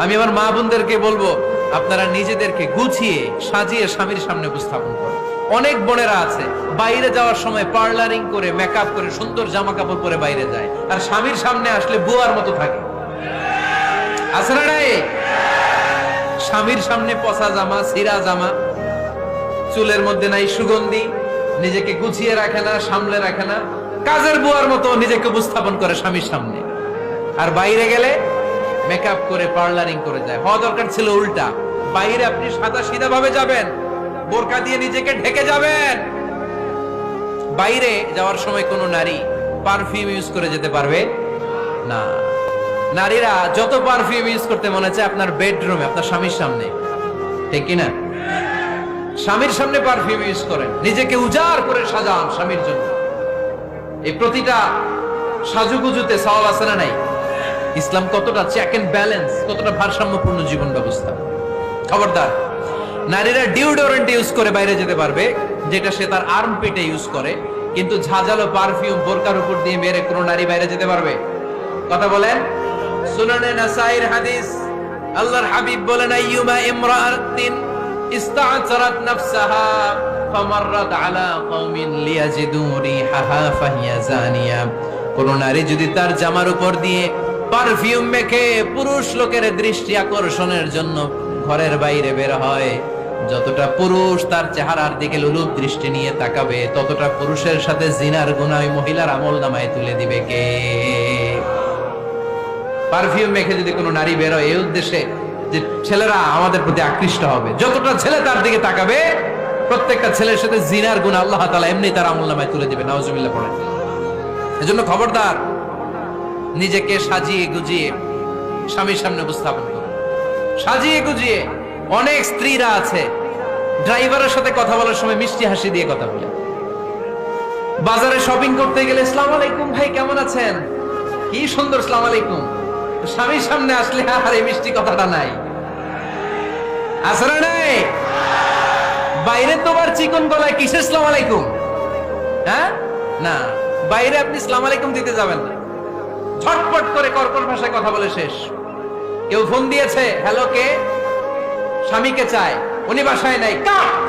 আমি আমার মা বোনদেরকে বলবো, আপনারা নিজেদেরকে গুছিয়ে সাজিয়ে স্বামীর সামনে উপস্থাপন করেন। অনেক বোনেরা আছে বাইরে যাওয়ার সময় পার্লারিং করে মেকআপ করে সুন্দর জামা কাপড় পরে বাইরে যায়, আর স্বামীর সামনে আসলে বুয়ার মতো থাকে। আছে না নাই? স্বামীর সামনে পচা জামা, ছিঁড়া জামা, চুলের মধ্যে নাই সুগন্ধি, নিজেকে গুছিয়ে রাখে না, সামলে রাখে না, কাজের বুয়ার মতো নিজেকে উপস্থাপন করে স্বামীর সামনে। আর বাইরে গেলে মেকআপ করে পার্লারিং করে যায়। হওয়া দরকার ছিল উল্টা, বাইরে আপনি সাদা সিধা ভাবে যাবেন, বোরকা দিয়ে নিজেকে ঢেকে যাবেন। বাইরে যাওয়ার সময় কোনো নারী পারফিউম ইউজ করে যেতে পারবে না। নারীরা যত পারফিউম ইউজ করতে মনে চায় আপনার বেডরুমে, আপনার স্বামীর সামনে, ঠিক কিনা? স্বামীর সামনে পারফিউম ইউজ করেন, নিজেকে উজাড় করে সাজান স্বামীর জন্য। এই প্রতিটা সাজুগুজুতে সওয়াব আছে না নাই? ইসলাম কতটা চেক এন্ড ব্যালেন্স, কতটা ভারসাম্যপূর্ণ জীবন ব্যবস্থা। খবরদার, নারীরা ডিওডোরেন্ট ইউজ করে বাইরে যেতে পারবে, যেটা সে তার আর্মপিটে ইউজ করে, কিন্তু ঝাঁঝালো পারফিউম বোরকার উপর দিয়ে মেরে কোনো নারী বাইরে যেতে পারবে? কথা বলেন। সুনানে নাসাইর হাদিস, আল্লাহর হাবিব বলেন, আইয়ুমা ইমরাআতিন ইস্তা'তারাত নাফসাহা ফামাররাত আলা কওমিন লিয়াজিদু রিহাহা ফাহিয়া জানিয়া। কোন নারী যদি তার জামার উপর দিয়ে পারফিউম মেখে পুরুষ লোকের দৃষ্টি আকর্ষণের জন্য ঘরের বাইরে বের হয়, যতটা পুরুষ তার চেহারার দিকে লোলুপ দৃষ্টি নিয়ে তাকাবে, ততটা পুরুষের সাথে জিনার গুনাহ ওই মহিলার আমলনামায় তুলে দিবে কে? পারফিউম মেখে যদি কোনো নারী বের হয় এই উদ্দেশ্যে যে ছেলেরা আমাদের প্রতি আকৃষ্ট হবে, যতটা ছেলে তার দিকে তাকাবে, প্রত্যেকটা ছেলের সাথে জিনার গুনাহ আল্লাহ তাআলা এমনি তার আমলনামায় তুলে দিবে। নাউজুবিল্লাহ পড়েন। এজন্য খবরদার, নিজেকে সাজিয়ে গুজিয়ে স্বামীর সামনে উপস্থাপন করুন, সাজিয়ে গুজিয়ে। অনেক স্ত্রীরা আছে ড্রাইভারের সাথে কথা বলার সময় মিষ্টি হাসি দিয়ে কথা বলে। বাজারে শপিং করতে গেলে আসসালামু আলাইকুম ভাই, কেমন আছেন? কি সুন্দর আসসালামু আলাইকুম। স্বামীর সামনে আসলে আর এই মিষ্টি কথাটা নাই। আসলে নাই। বাইরে তোমার চিকন গলায় কিসের আসসালামু আলাইকুম? হ্যাঁ, না, বাইরে আপনি আসসালামু আলাইকুম দিতে যাবেন না, ঝটপট করে কর্কশ ভাষায় কথা বলে শেষ। কেউ ফোন দিয়েছে, হ্যালো, কে? স্বামীকে চায়, উনি বাসায় নাই, কাট।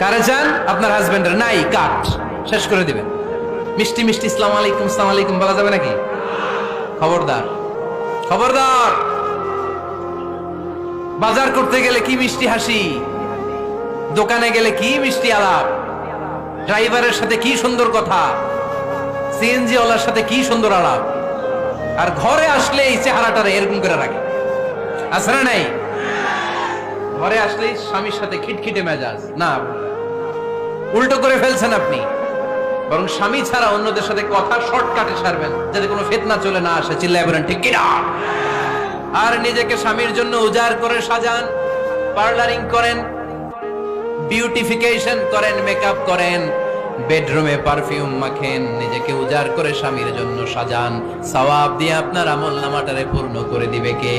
কারে চান? আপনার হাজবেন্ডের, নাই, কাট, শেষ করে দিবেন। মিষ্টি মিষ্টি আসসালামু আলাইকুম আসসালামু আলাইকুম বলা যাবে নাকি? খবরদার, খবরদার। বাজার করতে গেলে কি মিষ্টি হাসি, দোকানে গেলে কি মিষ্টি আলাপ, ড্রাইভারের সাথে কি সুন্দর কথা, সিএনজি ওয়ালার সাথে কি সুন্দর আলাপ, আর ঘরে আসলে এই চেহারাটা এরকম করে রাখে। আছে না নাই? ঘরে আসলে স্বামীর সাথে খিটখিটে মেজাজ। না, উল্টো করে ফেলছেন আপনি। বরং স্বামী ছাড়া অন্যদের সাথে কথা শর্টকাটে সারবেন, যাতে কোনো ফিতনা চলে না আসে। চিল্লায় বলেন ঠিক কিনা? আর নিজেকে স্বামীর জন্য উজাড় করে সাজান, পার্লারিং করেন, বিউটিফিকেশন করেন, মেকআপ করেন, বেডরুমে পারফিউম মাখেন, নিজেকে উজাড় করে স্বামীর জন্য সাজান। সওয়াব দিয়ে আপনার আমলনামাটারে পূর্ণ করে দিবে কে?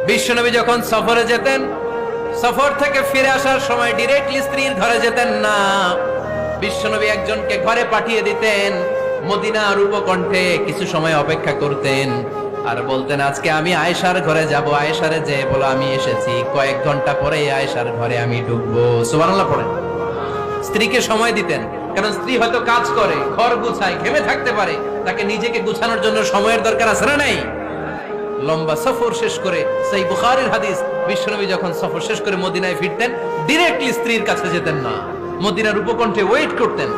বিশ্বনবী যখন সফরে যেতেন, সফর থেকে ফিরে আসার সময় ডিরেক্টলি স্ত্রীর ঘরে যেতেন না। বিশ্বনবী একজনকে ঘরে পাঠিয়ে দিতেন, মদিনার উপকণ্ঠে কিছু সময় অপেক্ষা করতেন, আর বলতেন আজকে আমি আয়েশার ঘরে যাব। আয়েশারে যে বলো আমি এসেছি, কয়েক ঘন্টা পরে আয়েশার ঘরে আমি ঢুকবো। সুবহানাল্লাহ পড়েন। স্ত্রীকে সময় দিতেন, কারণ স্ত্রী হয়তো কাজ করে, ঘর গুছায়, ঘেমে থাকতে পারে, তাকে নিজেকে গুছানোর জন্য সময়ের দরকার আছে না নাই? লম্বা সফর শেষ করে, সহিহ বুখারীর হাদিস, বিশ্বনবী যখন সফর শেষ করে মদিনায় ফিরতেন, ডিরেক্টলি স্ত্রীর কাছে যেতেন না, মদিনার উপকণ্ঠে ওয়েট করতেন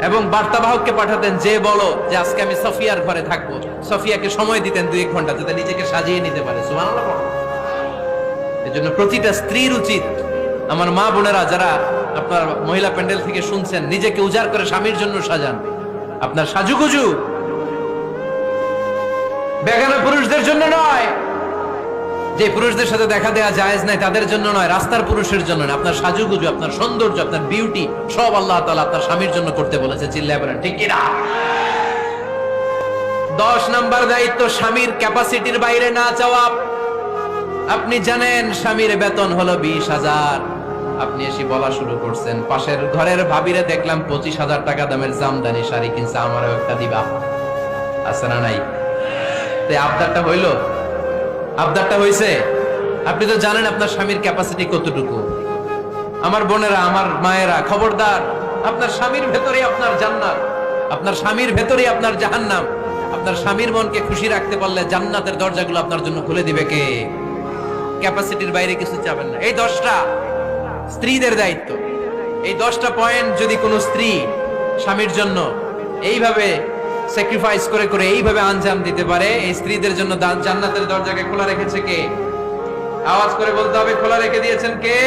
এবং বার্তাবাহককে পাঠাতেন, যে বলো যে আজকে আমি সফিয়ার ঘরে থাকবো। সফিয়াকে সময় দিতেন 2-1 ঘন্টা, যাতে নিজেকে সাজিয়ে নিতে পারে। সুবহানাল্লাহ। এজন্য প্রতিটা স্ত্রীর উচিত, আমার মা বোনেরা যারা আপনার মহিলা প্যান্ডেল থেকে শুনছেন, নিজেকে উজাড় করে স্বামীর জন্য সাজান। আপনার সাজুগুজু বেগানা পুরুষদের জন্য নয়, যে পুরুষদের সাথে দেখা দেওয়া জায়েজ নাই তাদের জন্য নয়, রাস্তার পুরুষের জন্য নয়। আপনার সাজুগুজু, আপনার সৌন্দর্য, আপনার বিউটি সব আল্লাহ তাআলা আপনার স্বামীর জন্য করতে বলেছে। চিল্লায় বলেন ঠিক কিনা? 10 নাম্বার দায়িত্ব, স্বামীর ক্যাপাসিটির বাইরে না যাওয়া। আপনি জানেন স্বামীর বেতন হলো 20,000, আপনি এসে বলা শুরু করছেন, পাশের ঘরের ভাবিরে দেখলাম 25,000 টাকা দামের জামদানি শাড়ি কিনছে, আমারও একটা দিবা। আছে না নাই? আবদারটা হইলো, আবদারটা হইছে। আপনি তো জানেন আপনার স্বামীর ক্যাপাসিটি কতটুকু। আমার বোনেরা, আমার মায়েরা, খবরদার, আপনার স্বামীর ভেতরে আপনার জান্নাত, আপনার স্বামীর ভেতরে আপনার জাহান্নাম। আপনার স্বামীর মনকে খুশি রাখতে পারলে জান্নাতের দরজাগুলো আপনার জন্য খুলে দিবে কে? ক্যাপাসিটির বাইরে কিছু চাবেন না। এই 10টা স্ত্রীদের দায়িত্ব। এই 10টা পয়েন্ট যদি কোনো স্ত্রী স্বামীর জন্য এইভাবে স্যাক্রিফাইস করে করে এইভাবে আঞ্জাম দিতে পারে, এই স্ত্রীদের জন্য জান্নাতের দরজাকে খোলা রেখেছে কে? আওয়াজ করে বলতে হবে, খোলা রেখে দিয়েছেন কে?